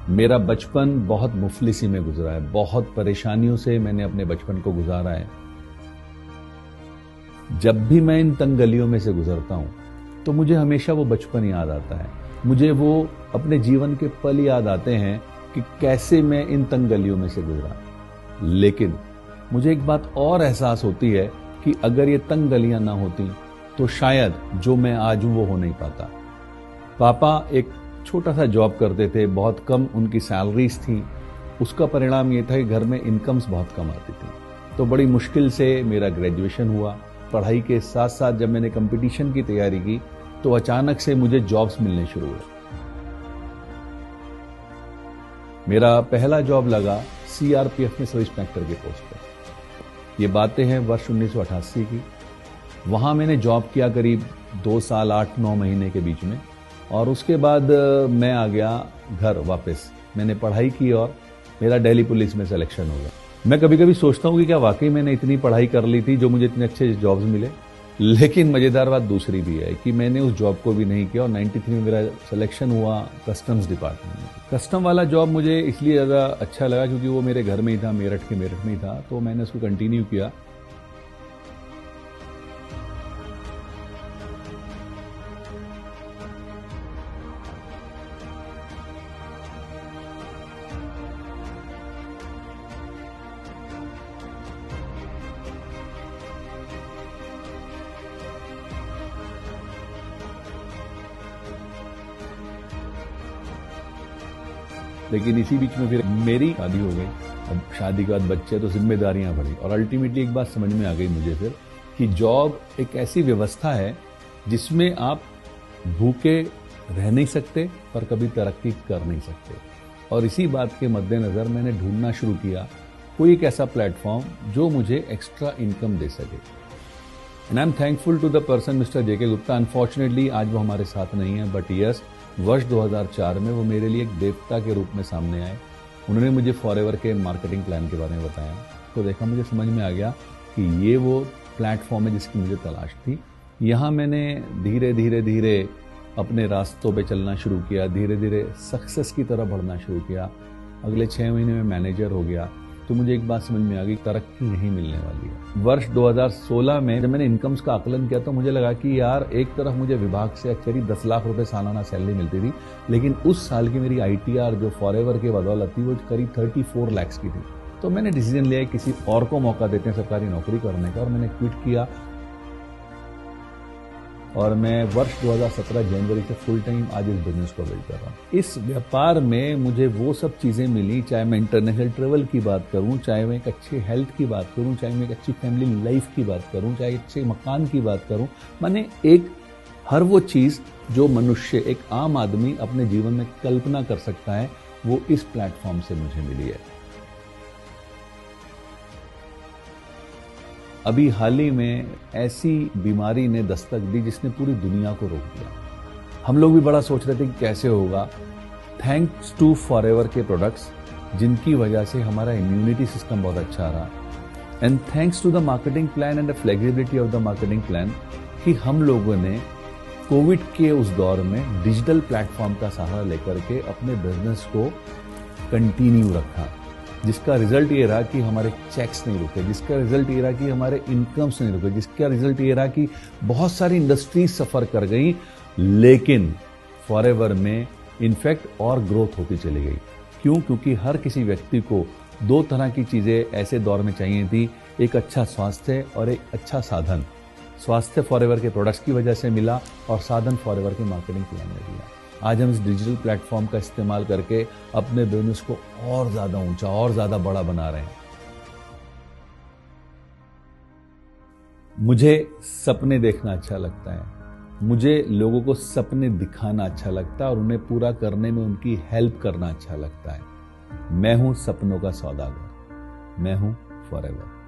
मेरा बचपन बहुत मुफलिसी में गुजरा है, बहुत परेशानियों से मैंने अपने बचपन को गुजारा है। जब भी मैं इन तंग गलियों में से गुजरता हूं तो मुझे हमेशा वो बचपन याद आता है। मुझे वो अपने जीवन के पल याद आते हैं कि कैसे मैं इन तंग गलियों में से गुजरा। लेकिन मुझे एक बात और एहसास होती है कि अगर ये तंग गलियां ना होती तो शायद जो मैं आज हूं वो हो नहीं पाता। पापा एक छोटा सा जॉब करते थे, बहुत कम उनकी सैलरीज थी। उसका परिणाम ये था कि घर में इनकम्स बहुत कम आती थी। तो बड़ी मुश्किल से मेरा ग्रेजुएशन हुआ। पढ़ाई के साथ साथ जब मैंने कंपटीशन की तैयारी की तो अचानक से मुझे जॉब्स मिलने शुरू हुए। मेरा पहला जॉब लगा सीआरपीएफ में सब इंस्पेक्टर के पोस्ट पर। ये बातें हैं वर्ष 1988 की। वहां मैंने जॉब किया करीब 2 साल 8-9 महीने के बीच में, और उसके बाद मैं आ गया घर वापस। मैंने पढ़ाई की और मेरा दिल्ली पुलिस में सिलेक्शन हो गया। मैं कभी कभी सोचता हूं कि क्या वाकई मैंने इतनी पढ़ाई कर ली थी जो मुझे इतने अच्छे जॉब्स मिले। लेकिन मजेदार बात दूसरी भी है कि मैंने उस जॉब को भी नहीं किया और 93 में मेरा सिलेक्शन हुआ कस्टम्स डिपार्टमेंट में। कस्टम वाला जॉब मुझे इसलिए ज़्यादा अच्छा लगा क्योंकि वो मेरे घर में ही था, मेरठ में ही था, तो मैंने उसको कंटिन्यू किया। लेकिन इसी बीच में फिर मेरी शादी हो गई। अब शादी के बाद बच्चे तो जिम्मेदारियां बढ़ी और अल्टीमेटली एक बात समझ में आ गई मुझे फिर कि जॉब एक ऐसी व्यवस्था है जिसमें आप भूखे रह नहीं सकते पर कभी तरक्की कर नहीं सकते। और इसी बात के मद्देनजर मैंने ढूंढना शुरू किया कोई एक ऐसा प्लेटफॉर्म जो मुझे एक्स्ट्रा इनकम दे सके। And I am thankful to the person mister JK Gupta. Unfortunately आज वो हमारे साथ नहीं है, बट यस, वर्ष 2004 में वो मेरे लिए एक देवता के रूप में सामने आए। उन्होंने मुझे फॉरएवर के मार्केटिंग प्लान के बारे में बताया। तो देखा, मुझे समझ में आ गया कि ये वो प्लेटफॉर्म है जिसकी मुझे तलाश थी। यहाँ मैंने धीरे धीरे धीरे अपने रास्तों पे चलना शुरू किया, धीरे धीरे सक्सेस की तरफ बढ़ना शुरू किया। अगले 6 महीने में मैनेजर हो गया। तो मुझे एक बात समझ में आ गई, तरक्की नहीं मिलने वाली है। वर्ष 2016 में जब मैंने इनकम्स का आकलन किया तो मुझे लगा कि यार एक तरफ मुझे विभाग से करीब 10 लाख रुपए सालाना सैलरी मिलती थी, लेकिन उस साल की मेरी आईटीआर जो फॉरएवर के बदौलत थी वो करीब 34 लाख की थी। तो मैंने डिसीजन लिया किसी और को मौका देते हैं सरकारी नौकरी करने का, और मैंने क्विट किया। और मैं वर्ष 2017 जनवरी से फुल टाइम आज इस बिजनेस को बिल्ड कर रहा हूँ। इस व्यापार में मुझे वो सब चीजें मिली, चाहे मैं इंटरनेशनल ट्रेवल की बात करूँ, चाहे मैं एक अच्छी हेल्थ की बात करूँ, चाहे मैं एक अच्छी फैमिली लाइफ की बात करूँ, चाहे अच्छे मकान की बात करूँ। मैंने एक हर वो चीज जो मनुष्य, एक आम आदमी अपने जीवन में कल्पना कर सकता है, वो इस प्लेटफॉर्म से मुझे मिली है। अभी हाल ही में ऐसी बीमारी ने दस्तक दी जिसने पूरी दुनिया को रोक दिया। हम लोग भी बड़ा सोच रहे थे कि कैसे होगा। थैंक्स टू फॉरएवर के प्रोडक्ट्स, जिनकी वजह से हमारा इम्यूनिटी सिस्टम बहुत अच्छा रहा, and thanks to the marketing plan and the flexibility of the marketing plan, कि हम लोगों ने कोविड के उस दौर में डिजिटल प्लेटफॉर्म का सहारा लेकर के अपने बिजनेस को कंटिन्यू रखा, जिसका रिजल्ट ये रहा कि हमारे चेक्स नहीं रुके, जिसका रिजल्ट ये रहा कि हमारे इनकम्स नहीं रुके, जिसका रिजल्ट ये रहा कि बहुत सारी इंडस्ट्रीज सफर कर गई, लेकिन फॉरएवर में इनफैक्ट और ग्रोथ होती चली गई। क्यों? क्योंकि हर किसी व्यक्ति को 2 तरह की चीजें ऐसे दौर में चाहिए थी, एक अच्छा स्वास्थ्य और एक अच्छा साधन। स्वास्थ्य फॉरएवर के प्रोडक्ट्स की वजह से मिला और साधन फॉरएवर के मार्केटिंग प्लान में मिला। आज हम इस डिजिटल प्लेटफॉर्म का इस्तेमाल करके अपने बिजनेस को और ज्यादा ऊंचा और ज्यादा बड़ा बना रहे हैं। मुझे सपने देखना अच्छा लगता है, मुझे लोगों को सपने दिखाना अच्छा लगता है और उन्हें पूरा करने में उनकी हेल्प करना अच्छा लगता है। मैं हूं सपनों का सौदागर, मैं हूं फॉरएवर।